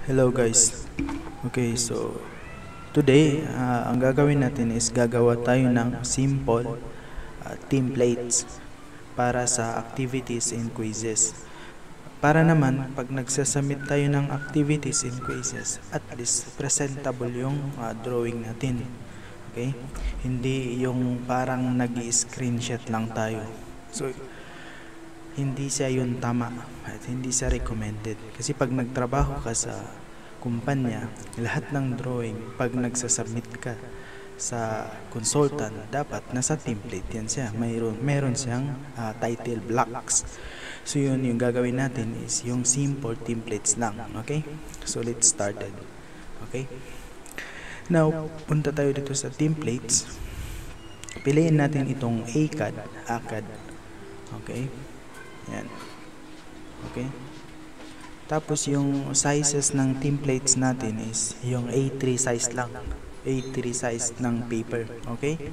Hello guys. Okay, so today ang gagawin natin is gagawa tayo ng simple templates para sa activities and quizzes. Para naman pag nagsasubmit tayo ng activities and quizzes, at least presentable yung drawing natin. Okay? Hindi yung parang nag-i-screenshot lang tayo. So hindi siya yun tama at hindi siya recommended. Kasi pag nagtrabaho ka sa kumpanya, lahat ng drawing, pag nagsasubmit ka sa consultant, dapat nasa template yan siya. Meron siyang title blocks. So yun yung gagawin natin is yung simple templates lang. Okay? So let's start it. Okay? Now, punta tayo dito sa templates. Piliin natin itong ACAD. Okay? Yan. Okay? Tapos yung sizes ng templates natin is yung A3 size lang. A3 size ng paper. Okay?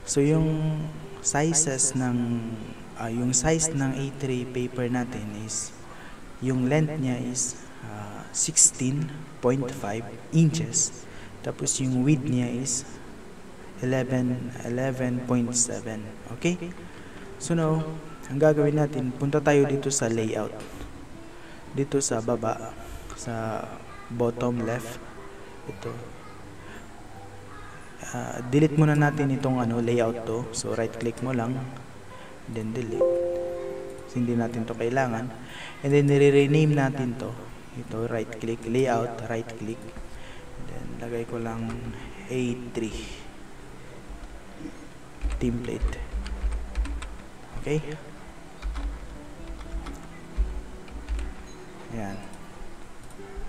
So yung sizes ng yung size ng A3 paper natin is yung length niya is 16.5 inches. Tapos yung width niya is 11.7. Okay? So now, ang gagawin natin, punta tayo dito sa layout. Dito sa baba, sa bottom left. Ito. Delete muna natin itong layout to. So right click mo lang, then delete. So, hindi natin to kailangan. And then nire-rename natin to. Ito, right click, layout, right click. Then lagay ko lang A3 template. Okay? Ayan.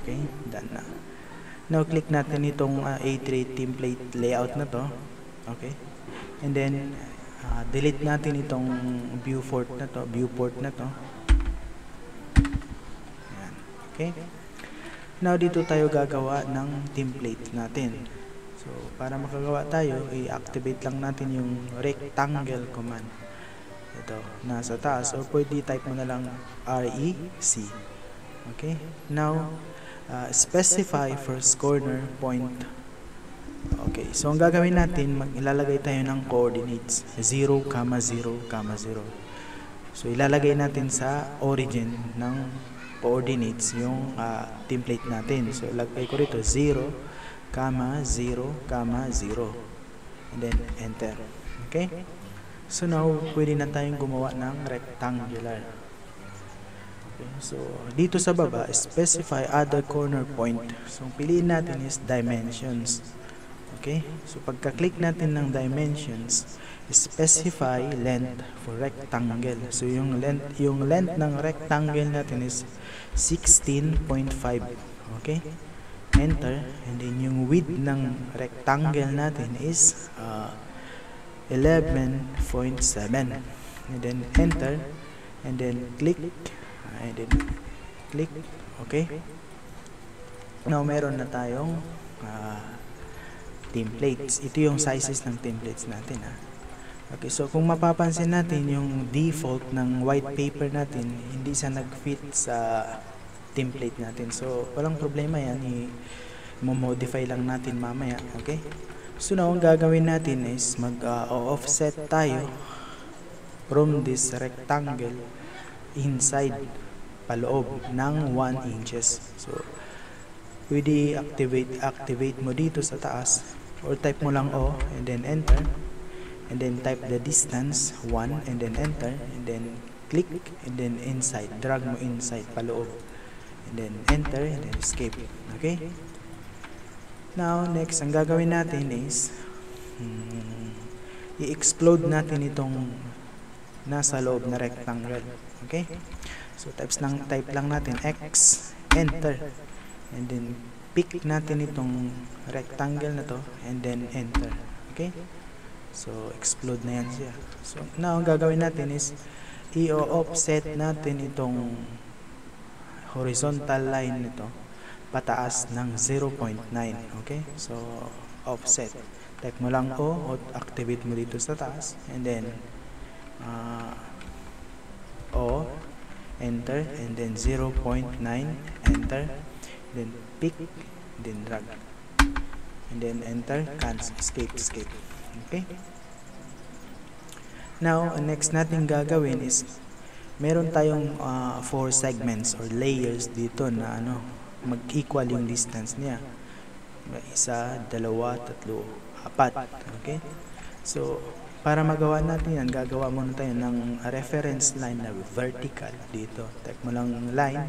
Okay, done na. Now, click natin itong A3 template layout na to. Okay? And then, delete natin itong viewport na to. Ayan. Okay? Now, dito tayo gagawa ng template natin. So, para makagawa tayo, i-activate lang natin yung rectangle command. Ito, nasa taas. O pwede type mo na lang REC. Okay? Now, specify first corner point. Okay, so ang gagawin natin, ilalagay tayo ng coordinates 0, 0, 0. So ilalagay natin sa origin ng coordinates yung template natin. So ilagay ko rito 0, 0, 0. And then enter. Okay? So now, pwede na tayong gumawa ng rectangular. Okay, so dito sa baba, specify other corner point. So piliin natin is dimensions. Okay? So pagka-click natin ng dimensions, specify length for rectangle. So yung length ng rectangle natin is 16.5. Okay? Enter. And then yung width ng rectangle natin is 11.7. And then enter. And then click. Okay? Now meron na tayong templates. Ito yung sizes ng templates natin. Okay, so kung mapapansin natin yung default ng white paper natin, hindi siya nag-fit sa template natin. So walang problema yan, i-modify lang natin mamaya. Okay? So now ang gagawin natin is mag-offset tayo from this rectangle inside paloob ng 1 inches. So pwede activate mo dito sa taas, or type mo lang O and then enter, and then type the distance 1 and then enter, and then click, and then inside, drag mo inside paloob, and then enter, and then escape. Okay? Now next, ang gagawin natin is i-explode natin itong nasa loob na rectangle. Okay? So type lang natin X, enter, and then pick natin itong rectangle na to, and then enter. Okay? So explode na yan siya. So now ang gagawin natin is i-offset natin itong horizontal line nito pataas ng 0.9. Okay? So offset. Type mo lang O, activate mo dito sa taas, and then O, enter, and then 0.9, enter, then pick, then drag, and then enter, cancel, escape. Okay? Now, next natin gagawin is meron tayong 4 segments or layers dito na mag-equal yung distance niya. 1, 2, 3, 4. Okay? So, para magawa natin yan, gagawa muna tayo ng reference line na vertical dito. Type mo lang line,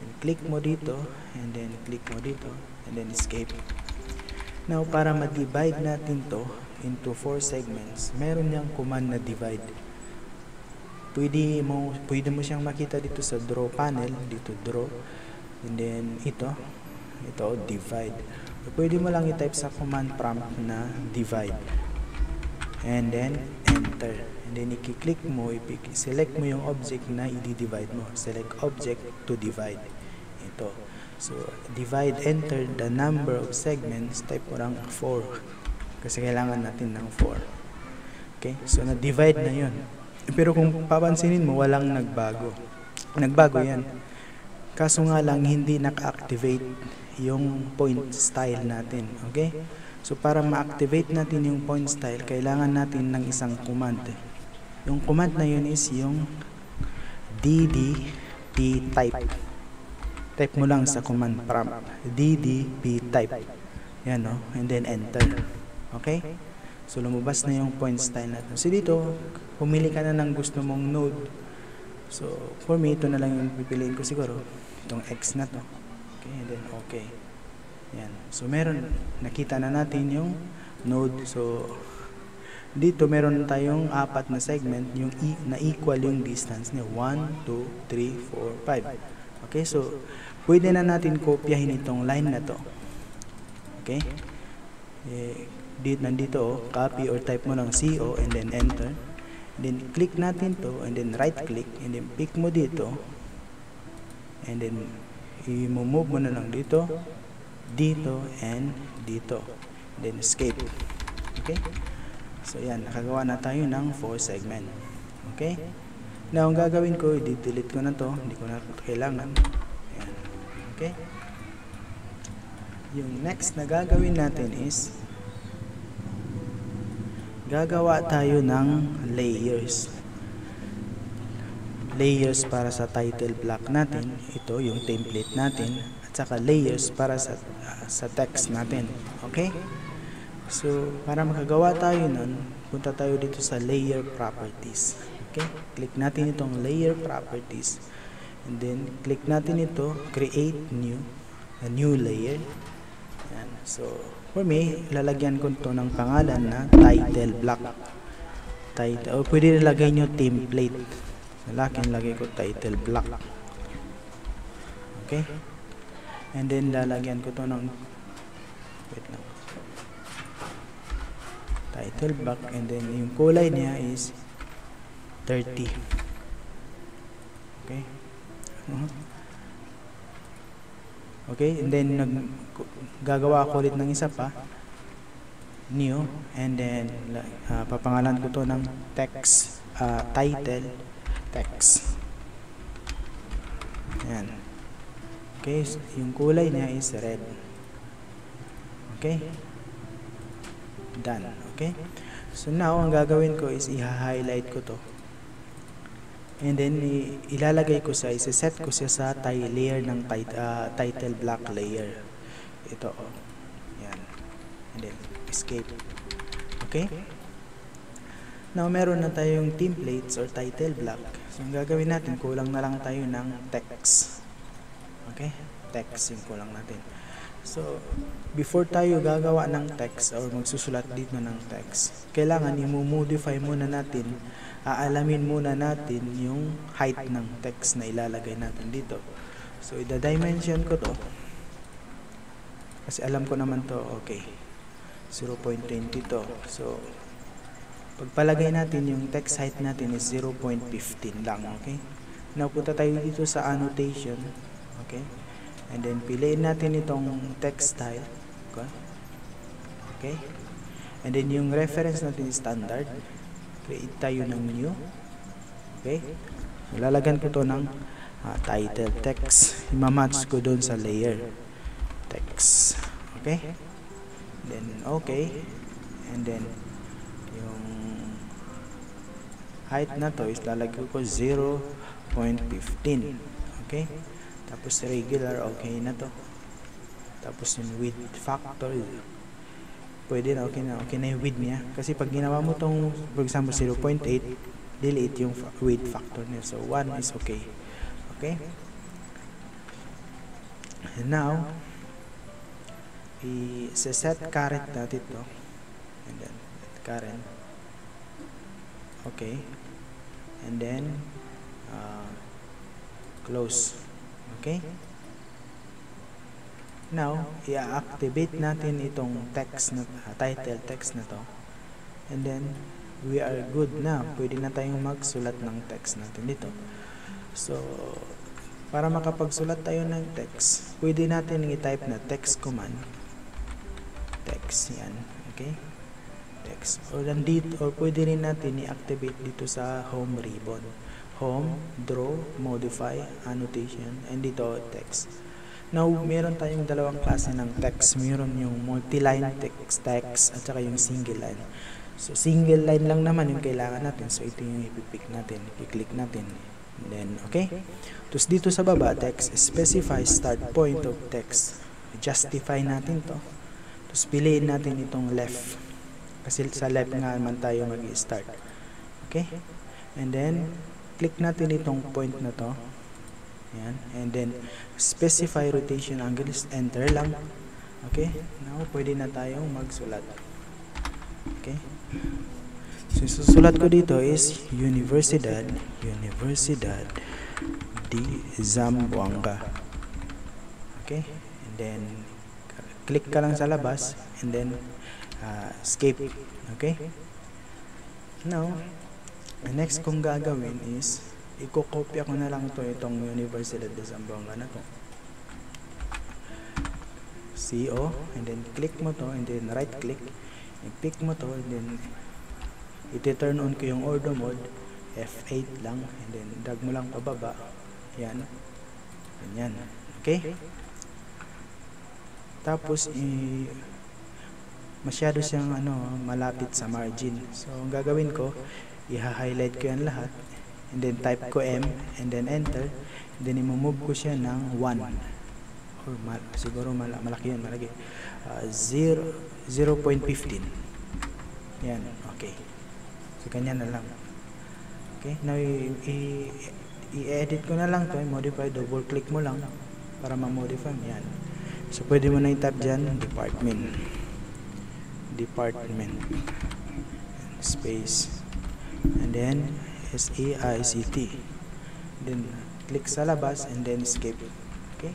and click mo dito, and then click mo dito, and then escape. Now, para ma-divide natin to into 4 segments, meron niyang command na divide. Pwede mo siyang makita dito sa draw panel, dito draw, and then ito divide. Pwede mo lang i-type sa command prompt na divide, and then enter, and then i-click mo, select mo yung object na i-divide mo, select object to divide, ito. So divide, enter the number of segments, type mo lang 4 kasi kailangan natin ng 4. Okay, so na-divide na yun. Pero kung papansinin mo, walang nagbago yan, kaso nga lang hindi naka-activate yung point style natin. Okay, so para ma-activate natin yung point style, kailangan natin ng isang command. Yung command na yun is yung ddp type. Type mo lang sa command prompt, ddp type, yan, no? And then enter. Okay, so lumabas na yung point style natin. So dito, pumili ka na ng gusto mong node. So for me, ito na lang yung pipiliin ko siguro, itong X na to. Okay, and then okay. Yan. So nakita na natin yung node. So dito meron tayong 4 na segment, yung na equal yung distance niya, 1, 2, 3, 4, 5. Okay, so pwede na natin kopyahin itong line na to. Okay, nandito, copy or type mo lang CO, and then enter, and then click natin to, and then right click, and then pick mo dito, and then i-move mo na lang dito, and dito, then escape. Okay, so yan, nakagawa na tayo ng 4 segment. Okay, now ang gagawin ko, i-delete ko na to, hindi ko na kailangan. Ayan. Okay, yung next na gagawin natin is gagawa tayo ng layers para sa title block natin. Ito yung template natin, at saka layers para sa text natin. Okay, so para makagawa tayo nun, punta tayo dito sa layer properties. Okay, click natin itong layer properties, and then click natin ito, create a new layer. Yan. So for me, lalagyan ko ito ng pangalan na title block. O pwede nilagay nyo template. Lagay ko title block. Okay, and then lalagyan ko ito ng title block, and then yung kulay niya is 30. Okay, okay, and then gagawa ako ulit ng isa pa, new, and then papangalan ko to ng text, title text. Ayan. Okay, yung kulay niya is red. Okay, done. Okay, so now ang gagawin ko is i-highlight ko to, and then ilalagay ko isa-set ko siya sa layer ng title block layer. Ito, yan, and then escape. Okay, now meron na tayong templates or title block. So ang gagawin natin, kulang na lang tayo ng text. Okay, text yung kulang natin. So before tayo gagawa ng text or magsusulat dito ng text, kailangan i-modify muna natin, aalamin muna natin yung height ng text na ilalagay natin dito. So ida-dimension ko to, kasi alam ko naman to. Okay, 0.20 to. So pagpalagay natin yung text height natin is 0.15 lang. Okay, now punta tayo dito sa annotation. Okay, and then piliin natin itong text style. Okay, and then yung reference natin is standard. Create tayo ng new. Okay, Lalagyan ko to ng title text. Imamatch ko doon sa layer text. Okay? Then okay. And then yung height na to is lalagyan ko 0.15. Okay? Tapos regular, okay na to. Tapos yung width factor, pwede na, okay na yung width niya. Kasi pag ginawa mo tong, for example, 0.8, delete yung width factor niya. So 1 is okay. Okay? And now, i-set current natin to. And then, current. Okay. And then, close. Okay? Now, i-activate natin itong text na, title text na to. And then, we are good na. Pwede na tayong magsulat ng text natin dito. So, para makapagsulat tayo ng text, pwede natin i-type na text command. Text, yan. Okay? Text. Or pwede rin natin i-activate dito sa home ribbon. Home, draw, modify, annotation, and dito text. Now, meron tayong dalawang klase ng text. Meron yung multi-line text, at saka yung single line. So, single line lang naman yung kailangan natin. So, ito yung ipipick natin, i-click natin. And then, okay? Tapos dito sa baba, text, specify start point of text. Justify natin to. Tapos piliin natin itong left. Kasi sa left nga naman tayo mag-i-start. Okay? And then, click natin itong point na to. Ayan. And then, specify rotation angle is enter lang. Okay? Now, pwede na tayong magsulat. Okay? So, susulat ko dito is Universidad de Zamboanga. Okay? And then, click ka lang sa labas. And then, escape. Okay? Now, the next kong gagawin is ikokopya ko na lang itong Universidad de Zamboanga na to. CO, and then click mo to, and then right click, and pick mo to, and then iti-turn on ko yung order mode, F8 lang, and then drag mo lang pababa. Yan. Ganyan. Okay? Tapos masyado siyang malapit sa margin. So ang gagawin ko, i-highlight ko yan lahat, and then type ko M, and then enter, and then i-move ko siya ng 1, or siguro malaki yan, malaki, 0.15. yan, okay. So ganyan na lang. Okay, now i-edit ko na lang to, modify, double click mo lang para ma-modify yan. So pwede mo na i-type dyan, department space, and then SAICT, then click sa labas, and then escape. Okay,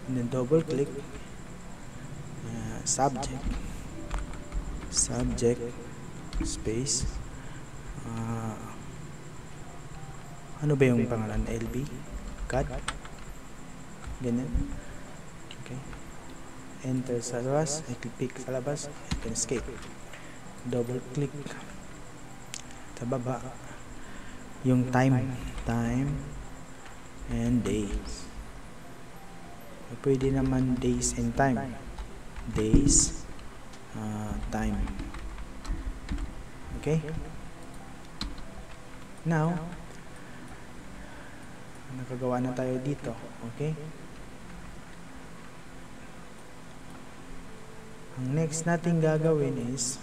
and then double click, subject space, ano ba yung pangalan? LB CAD, ganyan. Okay, enter sa labas, i-click sa labas, then escape. Double click sa baba yung time and days. Pwede naman days and time. Time. Okay? Now, nakagawa na tayo dito. Okay? Ang next natin gagawin is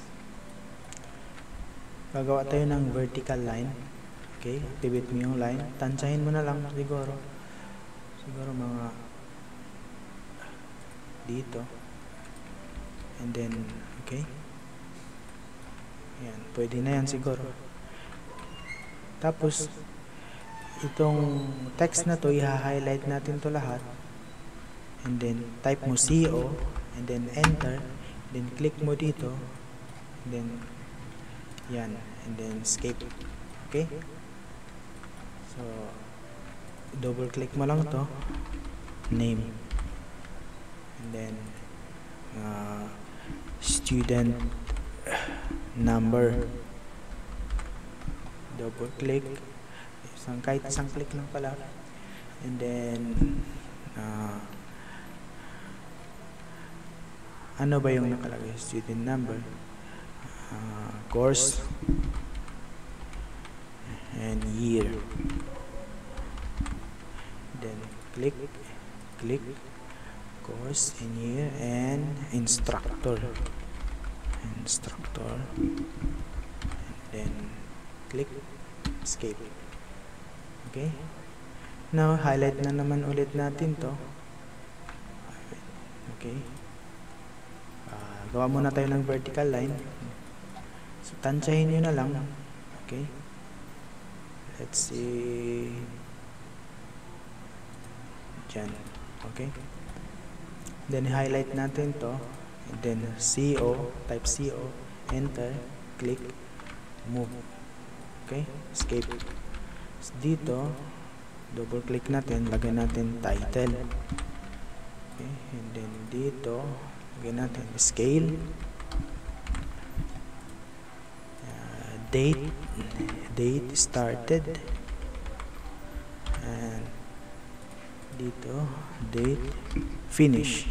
gagawa tayo ng vertical line. Okay? Activate mo yung line. Tansyahin mo na lang siguro mga dito. And then, okay? Ayan, pwede na yan siguro. Tapos, itong text na to, i-highlight natin to lahat. And then, type mo CO, and then enter, then click mo dito, and then, yan, and then escape. Okay? So, double click mo lang to, name, and then, student number, double click, Kahit isang click lang pala. And then ano ba yung nakalagay? Student number, course, and year. Then click course and year and instructor, and then click escape. Okay, now highlight na naman ulit natin to. Okay, gawa muna tayo ng vertical line. So tansyahin nyo na lang. Okay, let's see dyan. Okay, then highlight natin to, and then type CO, enter, click, move. Okay, escape. So, dito double click natin, lagyan natin title. Okay, and then dito lagyan natin scale, date started, and dito date finish.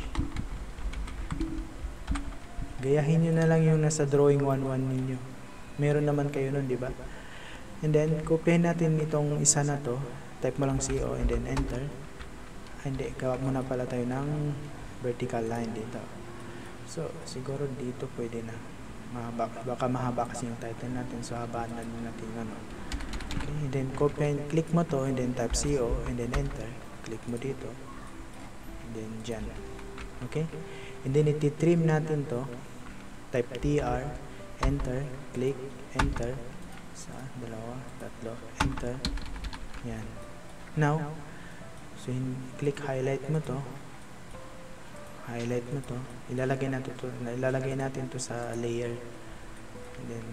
Gayahin nyo na lang yung nasa drawing 1-1 ninyo. Meron naman kayo nun, di ba? And then kopyahin natin itong isa na to, type mo lang CO and then enter. Hindi, gawa muna pala tayo ng vertical line dito. So siguro dito pwede na mahaba, baka mahaba kasi yung title natin, so habaan na natin ano. Okay, and then click mo to and then type CO and then enter. Click mo dito and then dyan. Okay, and then iti-trim natin to, type TR, enter, click, enter, isa, dalawa, tatlo, enter. Yan. Now so click highlight mo to, ilalagay natin to sa layer, and then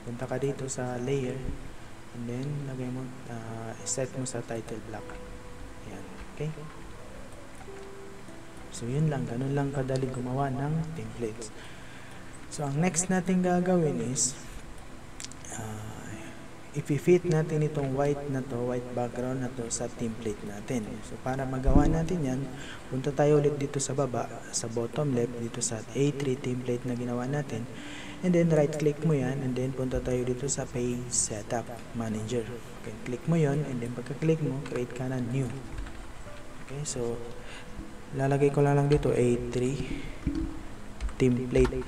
punta ka dito sa layer and then lagay mo, set mo sa title block. Yan. Okay, so yun lang, ganun lang kadali gumawa ng templates. So ang next natin gagawin is i-fit natin itong white background na to sa template natin. So para magawa natin yan, punta tayo ulit dito sa baba, sa bottom left, dito sa A3 template na ginawa natin, and then right click mo yan, and then punta tayo dito sa page setup manager. Okay, click mo yon, and then pagka-click mo, create ka na new. Okay, so lalagay ko lang dito A3 template.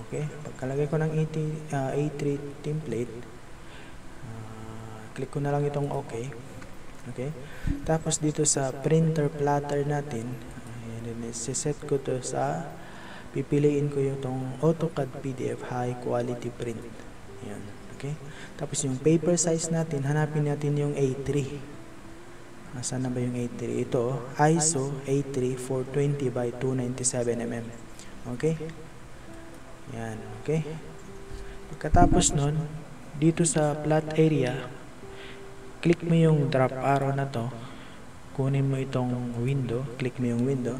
Okay, pagkalagay ko ng A3 template, click ko na lang itong OK. Okay, tapos dito sa printer platter natin, set ko to sa, pipiliin ko yung AutoCAD PDF high quality print. Yan. Okay, tapos yung paper size natin, hanapin natin yung A3. Saan na ba yung A3? Ito, ISO A3 420 by 297 mm. Okay, yan. Okay, pagkatapos nun, dito sa plot area, click mo yung drop arrow na to, kunin mo itong window, click mo yung window,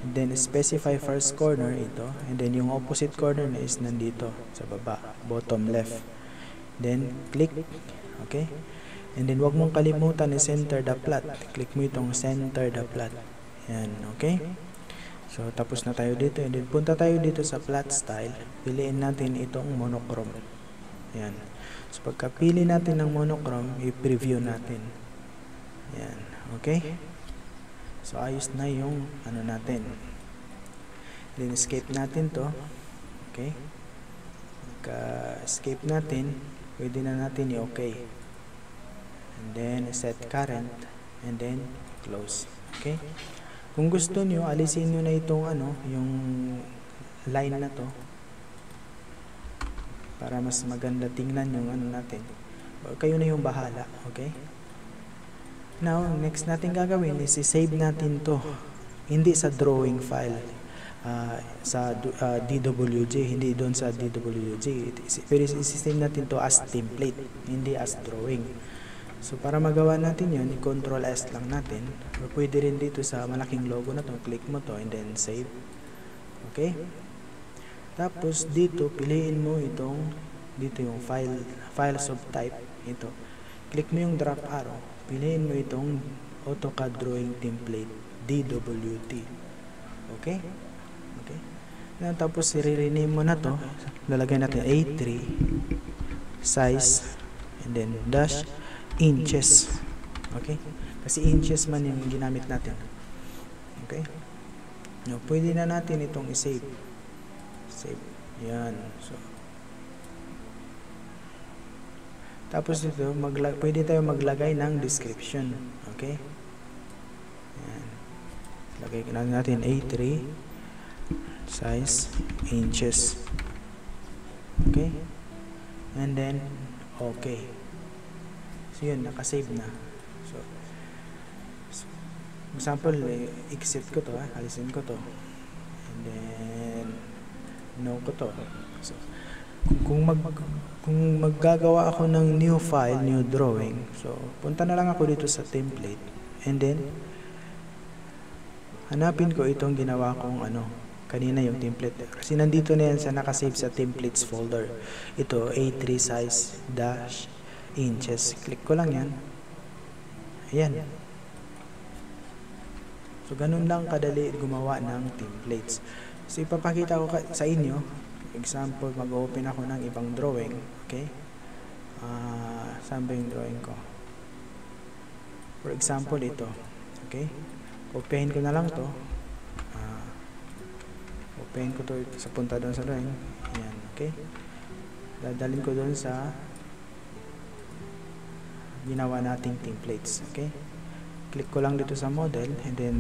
and then specify first corner ito, and then yung opposite corner na is nandito sa baba, bottom left, then click. Okay, and then wag mong kalimutan na center the plot, click mo itong center the plot. Yan. Okay, so tapos na tayo dito, and then punta tayo dito sa plot style, piliin natin itong monochrome. Yan. So pagkapili natin ng monochrome, i-preview natin. Yan. Okay, so ayos na yung ano natin. Then escape natin to. Okay, pagka-escape natin, pwede na natin i-okay, and then set current, and then close. Okay, kung gusto nyo, alisin nyo na itong yung line na to para mas maganda tingnan yung natin. Kayo na yung bahala. Okay, now next natin gagawin is i-save natin to, hindi sa drawing file, sa DWG, hindi doon sa DWG, pero i-save natin to as template, hindi as drawing. So para magawa natin yun, i-Control S lang natin, or pwede rin dito sa malaking logo na to, click mo to and then save. Okay, tapos dito piliin mo itong dito yung files of type, ito. Click mo yung drop arrow, piliin mo itong AutoCAD Drawing Template DWT. Okay? Okay. Yan, tapos i-rename mo na to. Lalagay natin A3 size and then dash inches. Okay? Kasi inches man yung ginamit natin. Okay? Now, pwede na natin itong i-save. Save. Yan. So, tapos dito, pwede tayo maglagay ng description. Okay? Yan. Lagay natin A3 size inches. Okay? And then, okay. So, yun. Nakasave na. So, example, exit ko to, alisin ko to. And then, no ko to. So, kung maggagawa ako ng new file, new drawing, so, punta na lang ako dito sa template. And then, hanapin ko itong ginawa kong kanina yung template. Kasi nandito na yan sa nakasave sa templates folder. Ito, A3 size dash inches. Click ko lang yan. Ayan. So, ganun lang kadali gumawa ng templates. So, ipapakita ko sa inyo. Example, mag-open ako ng ibang drawing. Okay? Saan ba yung drawing ko? For example, ito. Okay? Open ko na lang to. Open ko to sa punta doon sa drawing. Ayan. Okay? Dadalhin ko doon sa ginawa nating templates. Okay? Click ko lang dito sa model and then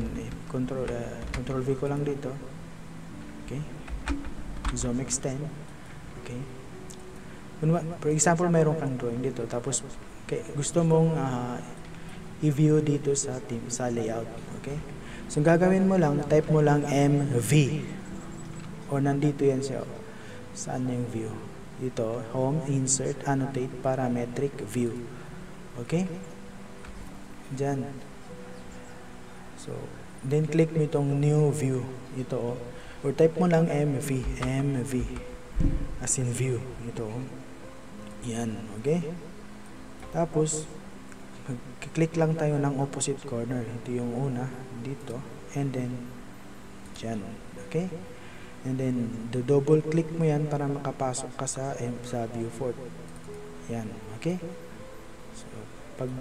control V ko lang dito. Okay? Zoom extend. Okay? For example, mayroon kang drawing dito tapos gusto mong i-view dito sa layout. Okay? So gagawin mo lang, type mo lang MV. O nandito yan siya. Saan yung view? Dito, home, insert, annotate, parametric, view. Okay? Diyan. So, then click mo itong new view. Ito, or type mo lang MV, as in view. Ito, yan, okay? Tapos, click lang tayo ng opposite corner. Ito yung una, dito, and then, dyan, okay? And then, double click mo yan para makapasok ka sa viewport. Yan, okay? So, pag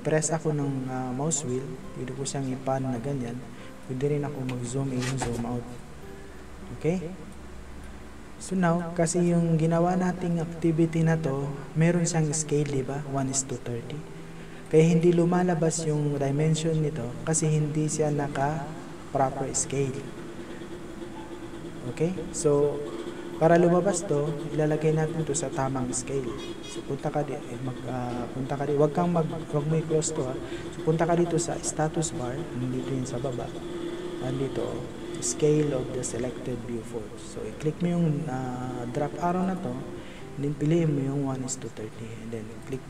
press ako ng mouse wheel, pwede ko siyang i-pan na ganyan. Pwede rin ako mag-zoom in, zoom out. Okay? So now, kasi yung ginawa nating activity na to, meron siyang scale, diba? 1:30. Kaya hindi lumalabas yung dimension nito kasi hindi siya naka-proper scale. Okay? So, para lumabas to, ilalagay natin to sa tamang scale. So, punta ka dito, wag mo i-close to, ha. So, punta ka dito sa status bar, nandito yun sa baba. Nandito, scale of the selected viewport. So, i-click mo yung drop arrow na to, and then piliin mo yung 1:30, and then click.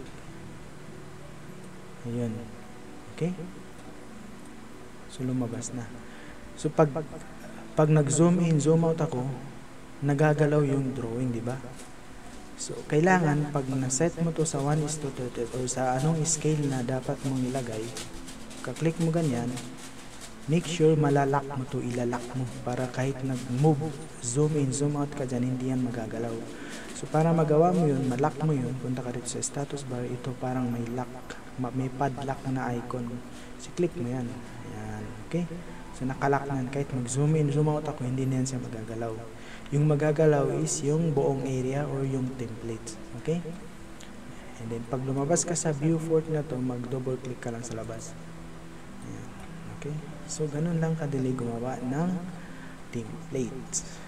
Ayun. Okay? So, lumabas na. So, pag nag-zoom in, zoom out ako, nagagalaw yung drawing, di ba? So, kailangan, pag na-set mo to sa 1:30 o sa anong scale na dapat mong ilagay, kaklik mo ganyan, make sure malalak mo to, ilalak mo, para kahit nag-move, zoom in, zoom out ka dyan, hindi yan magagalaw. So, para magawa mo yun, malak mo yun, punta ka dito sa status bar, ito parang may lock, may padlock na icon. So, click mo yan. Ayan, okay? So, nakalock na yan. Kahit mag-zoom in, zoom out ako, hindi na yan siya magagalaw. Yung magagalaw is yung buong area or yung template. Okay? And then, pag lumabas ka sa viewport na to, mag-double click ka lang sa labas. Ayan. Okay? So, ganun lang kadali gumawa ng template.